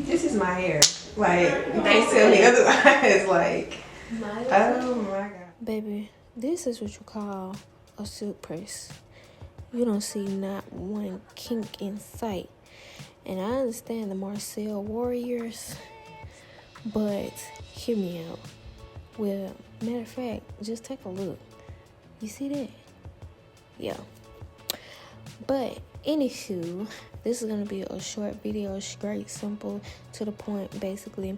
This is my hair. Like, they tell me otherwise. Like, oh my god. Baby, this is what you call a silk press. You don't see not one kink in sight. And I understand the Marcel Warriors, but hear me out. Well, matter of fact, just take a look. You see that? Yeah. But anywho, this is gonna be a short video, straight, simple, to the point. Basically,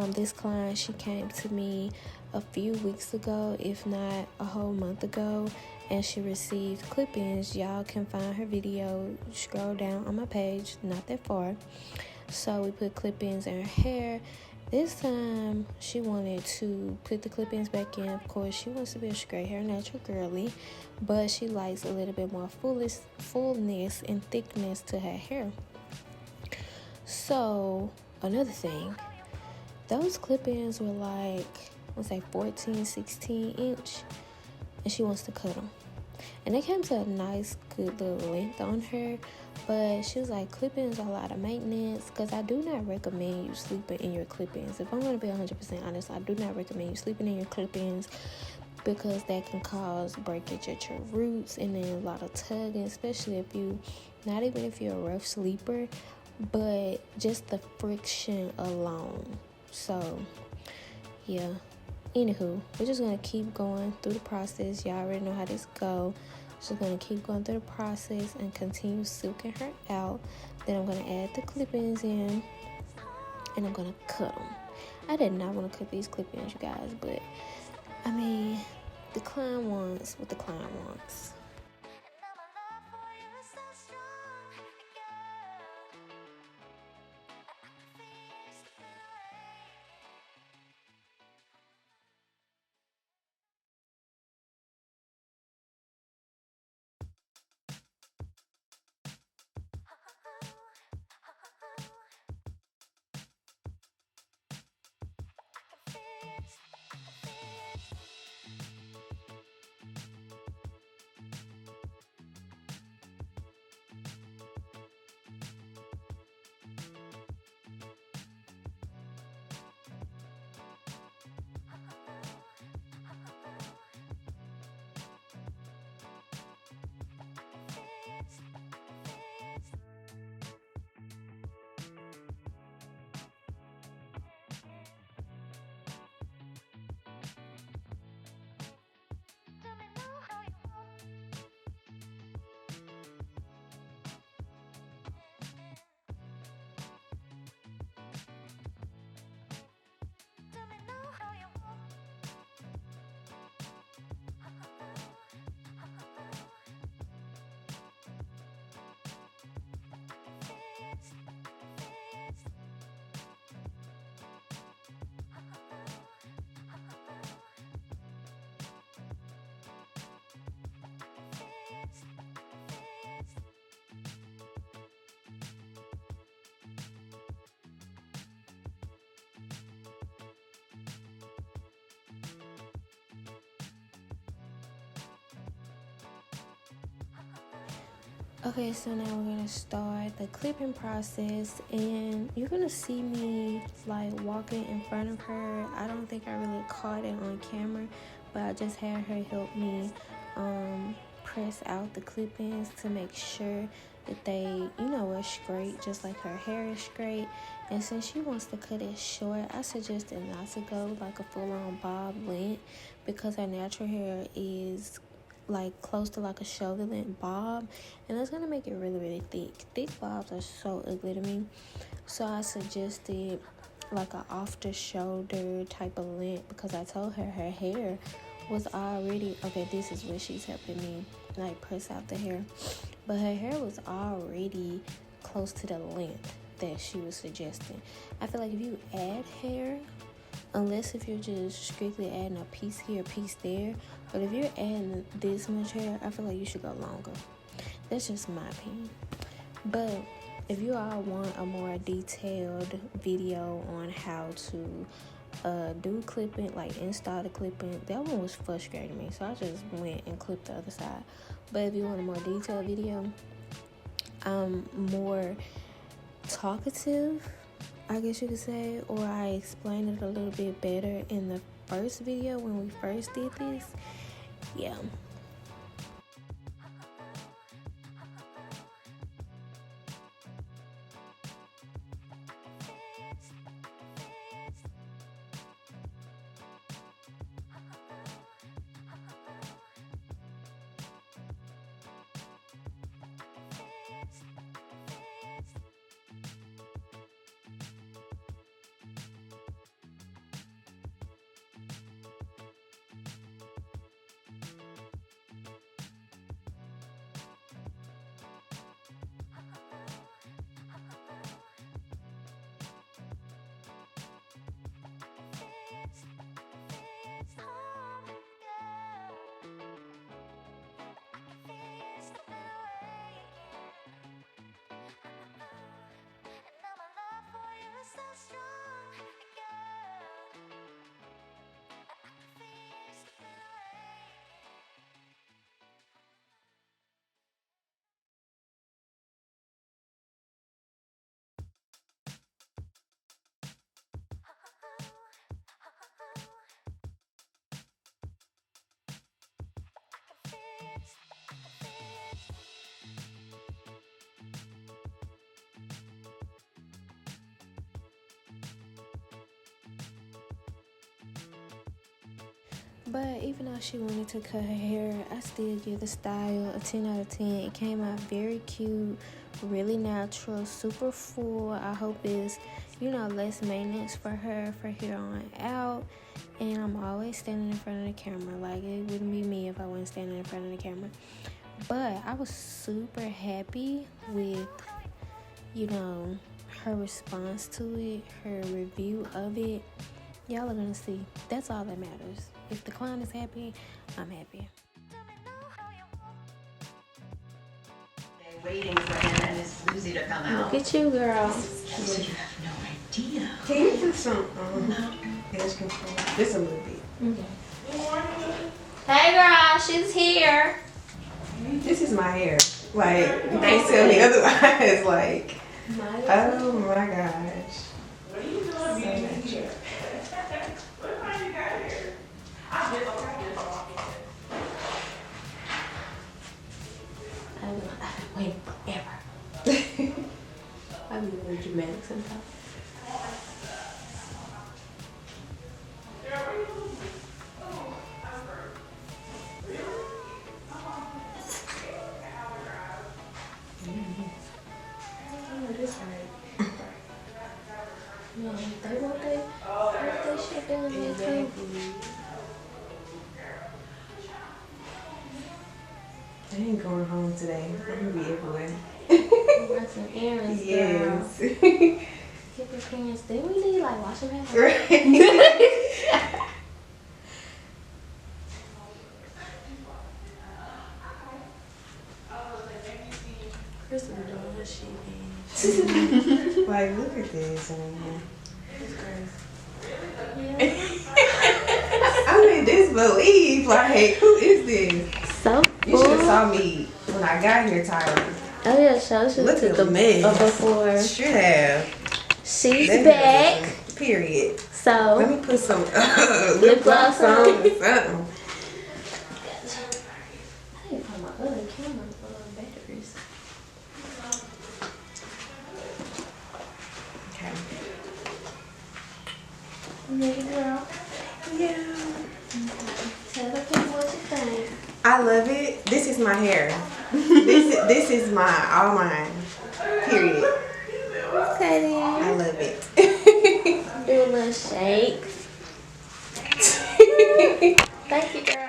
this client, she came to me a few weeks ago, if not a whole month ago, and she received clip-ins. Y'all can find her video. Scroll down on my page, not that far. So we put clip-ins in her hair. This time, she wanted to put the clip-ins back in. Of course, she wants to be a straight hair, natural girly, but she likes a little bit more fullness and thickness to her hair. So, another thing, those clip-ins were like, let's say 14, 16 inch, and she wants to cut them. And they came to a nice, good little length on her. But she was like, clip-ins are a lot of maintenance, because I do not recommend you sleeping in your clip-ins. If I'm going to be 100% honest, I do not recommend you sleeping in your clip-ins, because that can cause breakage at your roots and then a lot of tugging, especially if you, not even if you're a rough sleeper, but just the friction alone. So, yeah. Anywho, we're just going to keep going through the process. Y'all already know how this go. Just going to keep going through the process and continue silking her out. Then I'm going to add the clip-ins in, and I'm going to cut them. I did not want to cut these clip-ins, you guys, but I mean, the client wants what the client wants. Okay, so now we're gonna start the clipping process, and you're gonna see me like walking in front of her. I don't think I really caught it on camera, but I just had her help me press out the clip-ins to make sure that they, are straight, just like her hair is straight. And since she wants to cut it short, I suggested not to go like a full-on bob length, because her natural hair is like close to like a shoulder length bob, and that's gonna make it really, really thick bobs are so ugly to me. So I suggested like a off the shoulder type of length, because I told her her hair was already okay. This is where she's helping me like press out the hair, but her hair was already close to the length that she was suggesting. I feel like if you add hair, unless if you're just strictly adding a piece here, a piece there, but if you're adding this much hair, I feel like you should go longer. That's just my opinion. But if you all want a more detailed video on how to do clipping, like install the clipping, that one was frustrating me, so I just went and clipped the other side. But if you want a more detailed video, more talkative, I guess you could say, or I explained it a little bit better in the first video when we first did this. Yeah. But even though she wanted to cut her hair, I still give the style a 10 out of 10. It came out very cute, really natural, super full. I hope it's, less maintenance for her from here on out. And I'm always standing in front of the camera. Like, it wouldn't be me if I wasn't standing in front of the camera. But I was super happy with, her response to it, her review of it. Y'all are gonna see. That's all that matters. If the client is happy, I'm happy. Waiting for him and his Lucy to come out. Look at you, girl. So you have no idea. Can you put some edge control? Just a little bit. Okay. Hey, girl, she's here. This is my hair. Like, they tell me otherwise. Like, oh my gosh. What are you doing? So natural. I've been waiting forever. I'm really dramatic sometimes. Yeah, they want their shit done here too. I ain't going home today. I'm gonna be everywhere. Run some errands, Yes. girl. Get your pants. Then we need like wash them hands. Right. Crystal doing her shit, Like, look at this. It's crazy. I mean, disbelief. Like, who is this? So You should have saw me when I got here, Tyler. Oh yeah, show should Look took at a me. before. Should have. She's That back. is- Period. So Let me put some lip gloss on. or something. I need to put my other camera batteries. Okay. Nigga girl. Yeah. Tell the people what you think. I love it. This is my hair. This is all mine. Period. Okay then. I love it. Do a little shake. Thank you, girl.